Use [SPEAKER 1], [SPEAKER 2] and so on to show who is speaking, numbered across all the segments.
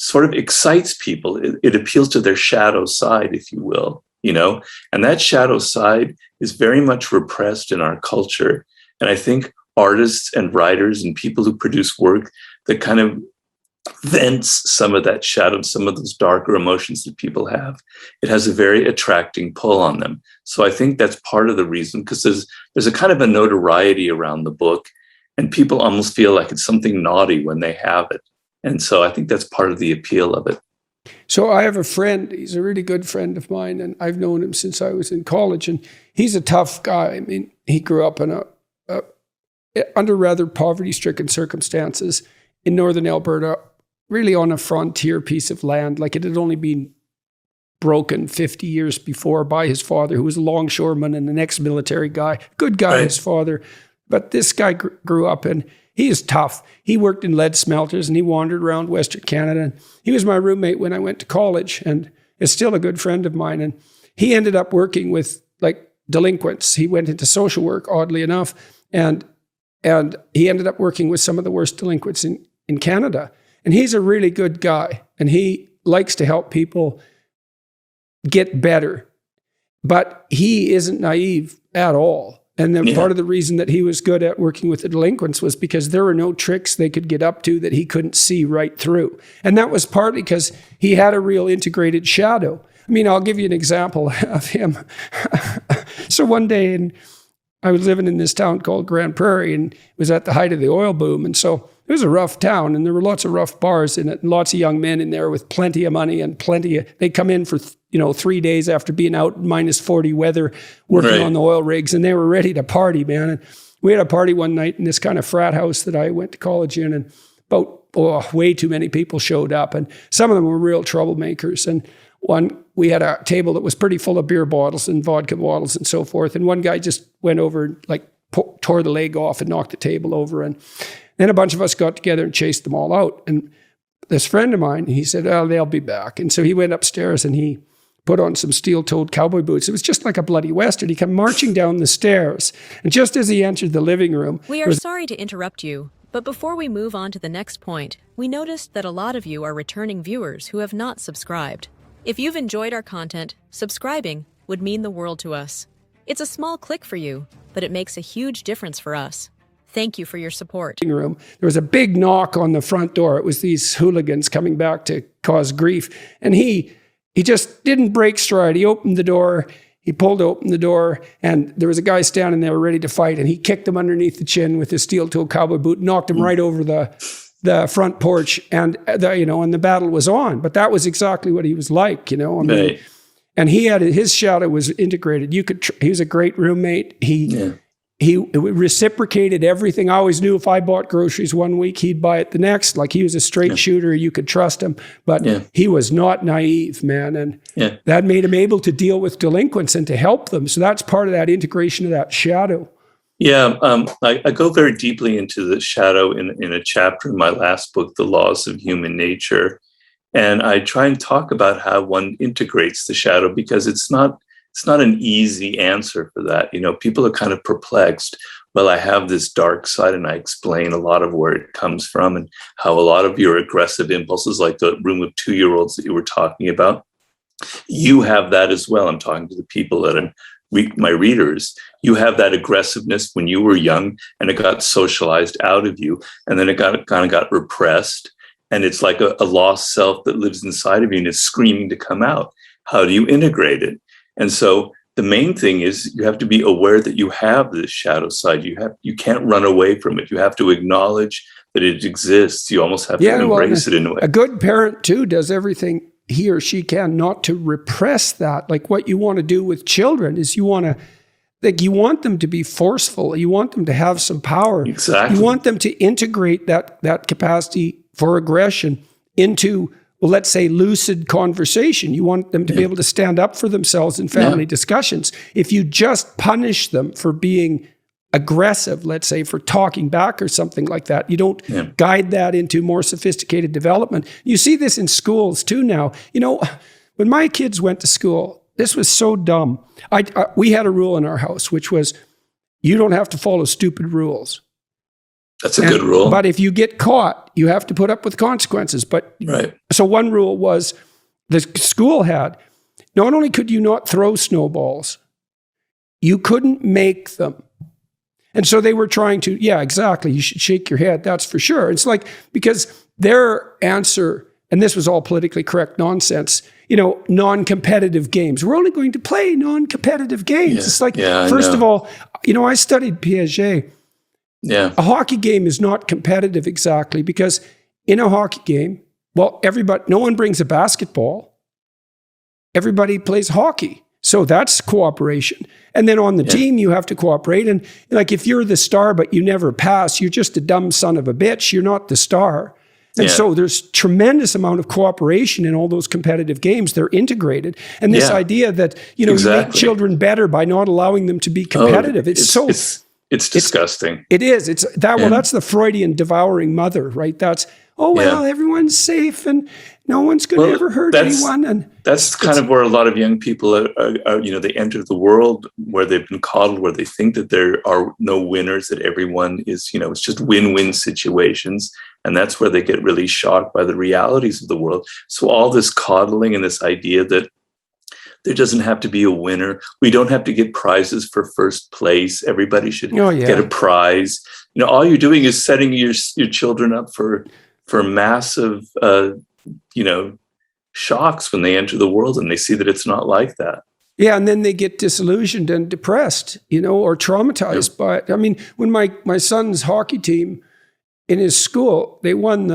[SPEAKER 1] sort of excites people. It appeals to their shadow side, if you will, and that shadow side is very much repressed in our culture. And I think artists and writers and people who produce work that kind of vents some of that shadow, some of those darker emotions that people have, it has a very attracting pull on them. So I think that's part of the reason, because there's a kind of a notoriety around the book, and people almost feel like it's something naughty when they have it. And so I think that's part of the appeal of it.
[SPEAKER 2] So I have a friend, he's a really good friend of mine, and I've known him since I was in college, and he's a tough guy. I mean, he grew up in under rather poverty-stricken circumstances in northern Alberta, really on a frontier piece of land. Like, it had only been broken 50 years before by his father, who was a longshoreman and an ex-military guy. Good guy, right. His father. But this guy grew up, and he is tough. He worked in lead smelters, and he wandered around Western Canada. And he was my roommate when I went to college, and is still a good friend of mine. And he ended up working with like delinquents. He went into social work, oddly enough, and he ended up working with some of the worst delinquents in Canada. And he's a really good guy, and he likes to help people get better. But he isn't naive at all. And then part of the reason that he was good at working with the delinquents was because there were no tricks they could get up to that he couldn't see right through. And that was partly because he had a real integrated shadow. I mean, I'll give you an example of him. So one day, I was living in this town called Grand Prairie, and it was at the height of the oil boom. And so it was a rough town, and there were lots of rough bars in it, and lots of young men in there with plenty of money and they'd come in for 3 days after being out in minus 40 weather, working on the oil rigs, and they were ready to party, man. And we had a party one night in this kind of frat house that I went to college in, and way too many people showed up, and some of them were real troublemakers. And we had a table that was pretty full of beer bottles and vodka bottles and so forth, and one guy just went over and tore the leg off and knocked the table over, and then a bunch of us got together and chased them all out. And this friend of mine, he said, "Oh, they'll be back." And so he went upstairs and he put on some steel-toed cowboy boots. It was just like a bloody Western. He came marching down the stairs. And just as he entered the living room...
[SPEAKER 3] We are sorry to interrupt you, but before we move on to the next point, we noticed that a lot of you are returning viewers who have not subscribed. If you've enjoyed our content, subscribing would mean the world to us. It's a small click for you, but it makes a huge difference for us. Thank you for your support.
[SPEAKER 2] There was a big knock on the front door. It was these hooligans coming back to cause grief. And he just didn't break stride. He opened the door, he pulled open the door, and there was a guy standing there ready to fight, and he kicked him underneath the chin with his steel-toed cowboy boot, knocked him right over the front porch, and the battle was on. But that was exactly what he was like,
[SPEAKER 1] Right.
[SPEAKER 2] And he had his shadow was integrated. He was a great roommate. He reciprocated everything. I always knew if I bought groceries one week, he'd buy it the next. Like, he was a straight shooter. You could trust him. But he was not naive, man. And that made him able to deal with delinquents and to help them. So that's part of that integration of that shadow.
[SPEAKER 1] Yeah, I go very deeply into the shadow in a chapter in my last book, The Laws of Human Nature. And I try and talk about how one integrates the shadow, because it's not an easy answer for that. People are kind of perplexed. Well, I have this dark side, and I explain a lot of where it comes from and how a lot of your aggressive impulses, like the room of 2-year-olds that you were talking about, you have that as well. I'm talking to the people that my readers. You have that aggressiveness when you were young, and it got socialized out of you, and then it got repressed. And it's like a lost self that lives inside of you and is screaming to come out. How do you integrate it? And so the main thing is you have to be aware that you have this shadow side. You can't run away from it. You have to acknowledge that it exists. You almost have to embrace it in a way.
[SPEAKER 2] A good parent too does everything he or she can not to repress that. Like, what you want to do with children is you want them to be forceful. You want them to have some power.
[SPEAKER 1] Exactly.
[SPEAKER 2] You want them to integrate that capacity for aggression into, well, let's say, lucid conversation. You want them to be able to stand up for themselves in family discussions. If you just punish them for being aggressive, let's say, for talking back or something like that, you don't guide that into more sophisticated development. You see this in schools too now. When my kids went to school, this was so dumb. We had a rule in our house, which was, you don't have to follow stupid rules.
[SPEAKER 1] That's a good rule.
[SPEAKER 2] But if you get caught, you have to put up with consequences. But
[SPEAKER 1] Right.
[SPEAKER 2] So one rule was the school had, not only could you not throw snowballs, you couldn't make them. And so they were trying to, yeah, exactly. You should shake your head. That's for sure. It's like, because their answer, and this was all politically correct nonsense, non-competitive games. We're only going to play non-competitive games.
[SPEAKER 1] Yeah.
[SPEAKER 2] It's like,
[SPEAKER 1] Yeah,
[SPEAKER 2] first of all, I studied Piaget.
[SPEAKER 1] Yeah.
[SPEAKER 2] A hockey game is not competitive exactly, because in a hockey game, well, no one brings a basketball. Everybody plays hockey. So that's cooperation. And then on the team, you have to cooperate. And like, if you're the star, but you never pass, you're just a dumb son of a bitch. You're not the star. And so there's tremendous amount of cooperation in all those competitive games. They're integrated. And this idea that, you make children better by not allowing them to be competitive.
[SPEAKER 1] It's disgusting.
[SPEAKER 2] It is. It's that. Well, that's the Freudian devouring mother, right? That's, everyone's safe and no one's going to ever hurt anyone. And
[SPEAKER 1] that's kind of where a lot of young people are, they enter the world where they've been coddled, where they think that there are no winners, that everyone is, it's just win-win situations. And that's where they get really shocked by the realities of the world. So all this coddling and this idea that there doesn't have to be a winner. We don't have to get prizes for first place. Everybody should get a prize. All you're doing is setting your children up for massive, shocks when they enter the world and they see that it's not like that.
[SPEAKER 2] Yeah, and then they get disillusioned and depressed, or traumatized by it. I mean, when my son's hockey team in his school, they won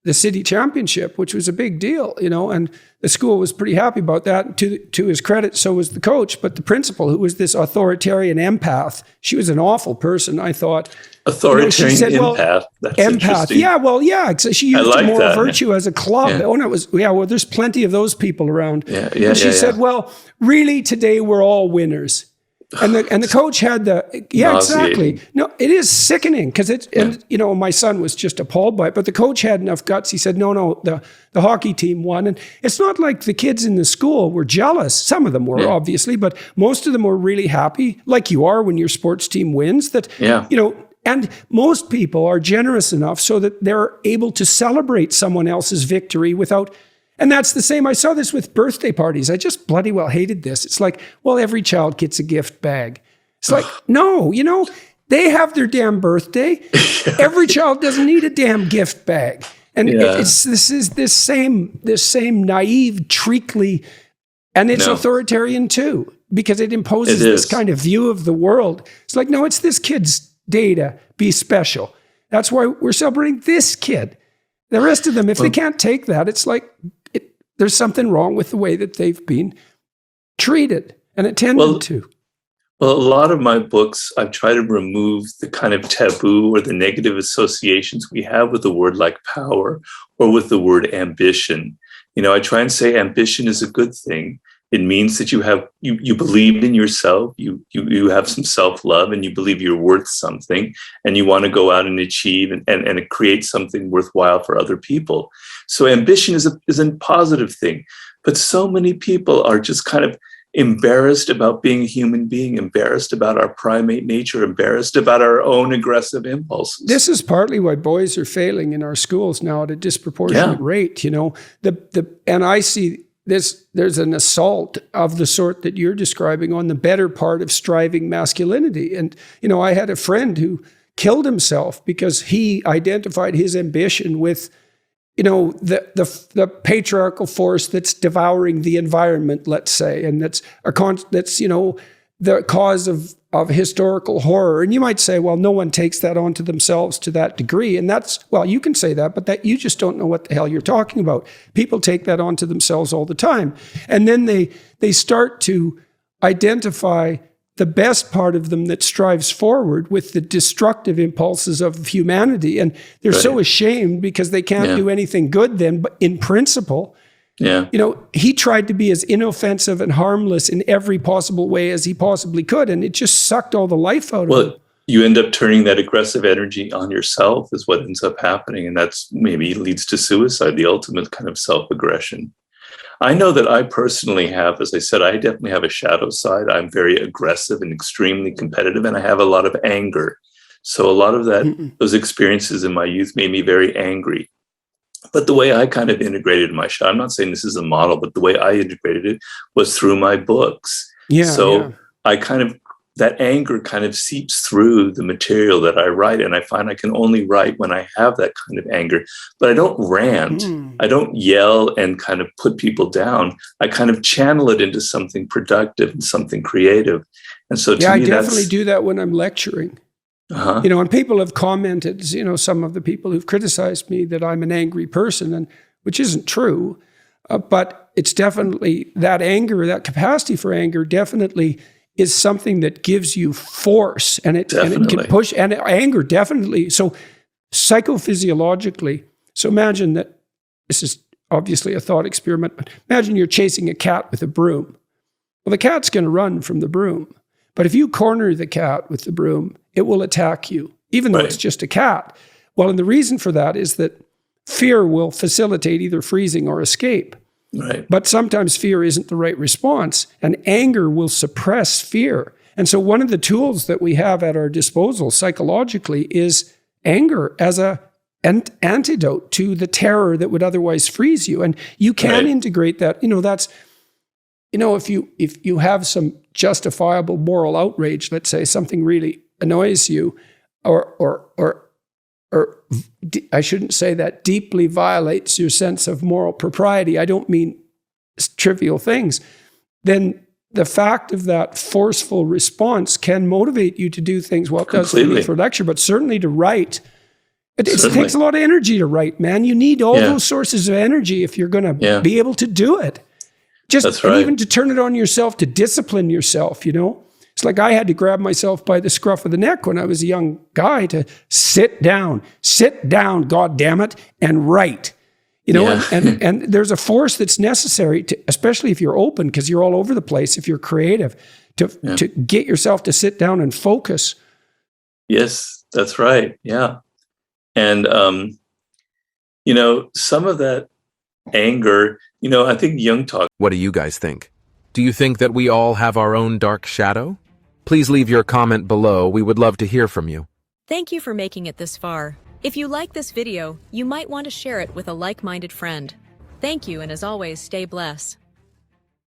[SPEAKER 2] the city championship, which was a big deal, and the school was pretty happy about that. To his credit, so was the coach. But the principal, who was this authoritarian empath, she was an awful person, I thought.
[SPEAKER 1] Authoritarian
[SPEAKER 2] she said,
[SPEAKER 1] empath. That's
[SPEAKER 2] empath.
[SPEAKER 1] interesting.
[SPEAKER 2] Yeah, well, yeah. So she used
[SPEAKER 1] like
[SPEAKER 2] moral
[SPEAKER 1] that.
[SPEAKER 2] virtue as a club.
[SPEAKER 1] Yeah.
[SPEAKER 2] Oh, no, it was, well, there's plenty of those people around.
[SPEAKER 1] And
[SPEAKER 2] she said, well, really, today we're all winners. And the coach had exactly. No, it is sickening because my son was just appalled by it, but the coach had enough guts. He said, no, the hockey team won. And it's not like the kids in the school were jealous. Some of them were, obviously, but most of them were really happy, like you are when your sports team wins, and most people are generous enough so that they're able to celebrate someone else's victory without. And that's the same. I saw this with birthday parties. I just bloody well hated this. It's like, well, every child gets a gift bag. It's like, no, they have their damn birthday. Every child doesn't need a damn gift bag. And this same naive, treacly, and it's authoritarian too, because it imposes this kind of view of the world. It's like, no, it's this kid's day to be special. That's why we're celebrating this kid. The rest of them, if they can't take that, it's like, there's something wrong with the way that they've been treated and attended to.
[SPEAKER 1] Well, a lot of my books, I've tried to remove the kind of taboo or the negative associations we have with the word like power or with the word ambition. I try and say ambition is a good thing. It means that you believe in yourself, you have some self-love, and you believe you're worth something, and you want to go out and achieve and create something worthwhile for other people. So ambition is a positive thing. But so many people are just kind of embarrassed about being a human being, embarrassed about our primate nature, embarrassed about our own aggressive impulses.
[SPEAKER 2] This is partly why boys are failing in our schools now at a disproportionate rate. And I see there's an assault of the sort that you're describing on the better part of striving masculinity. And, I had a friend who killed himself because he identified his ambition with, the patriarchal force that's devouring the environment, let's say, and that's the cause of historical horror. And you might say, well, no one takes that onto themselves to that degree. And you can say that, but that you just don't know what the hell you're talking about. People take that onto themselves all the time. And then they start to identify the best part of them that strives forward with the destructive impulses of humanity. And they're so ashamed because they can't do anything good then, but in principle, he tried to be as inoffensive and harmless in every possible way as he possibly could. And it just sucked all the life out of him.
[SPEAKER 1] You end up turning that aggressive energy on yourself is what ends up happening. And that's maybe leads to suicide, the ultimate kind of self-aggression. I know that I personally have, as I said, I definitely have a shadow side. I'm very aggressive and extremely competitive, and I have a lot of anger. So a lot of those experiences in my youth made me very angry. But the way I kind of integrated my shadow, I'm not saying this is a model, but the way I integrated it was through my books. So I kind of, that anger kind of seeps through the material that I write. And I find I can only write when I have that kind of anger. But I don't rant. I don't yell and kind of put people down. I kind of channel it into something productive and something creative. And so to me,
[SPEAKER 2] I definitely do that when I'm lecturing. You know, and people have commented, you know, some of the people who've criticized me that I'm an angry person, and which isn't true. But it's definitely that anger, that capacity for anger definitely is something that gives you force, and it can push, and anger definitely. So psychophysiologically, so imagine that this is obviously a thought experiment, but imagine you're chasing a cat with a broom. Well, the cat's going to run from the broom. But if you corner the cat with the broom, it will attack you, even though it's just a cat. Well, and the reason for that is that fear will facilitate either freezing or escape. But sometimes fear isn't the right response, and anger will suppress fear. And so one of the tools that we have at our disposal psychologically is anger as an antidote to the terror that would otherwise freeze you. And you can integrate that. You know, that's, you know, if you have some justifiable moral outrage, let's say something really annoys you, or I shouldn't say that, deeply violates your sense of moral propriety, I don't mean trivial things, then the fact of that forceful response can motivate you to do things, well, it does for me for lecture, but certainly to write. It takes a lot of energy to write, man. You need all those sources of energy if you're going to be able to do it. And even to turn it on yourself, to discipline yourself, you know? It's like I had to grab myself by the scruff of the neck when I was a young guy to sit down, God damn it, and write. You know, and there's a force that's necessary, to, especially if you're open, because you're all over the place, if you're creative, to get yourself to sit down and focus.
[SPEAKER 1] Yes, that's right. Yeah. And, you know, some of that anger, you know, I think Jung talked.
[SPEAKER 4] What do you guys think? Do you think that we all have our own dark shadow? Please leave your comment below. We would love to hear from you.
[SPEAKER 3] Thank you for making it this far. If you like this video, you might want to share it with a like-minded friend. Thank you, and as always, stay blessed.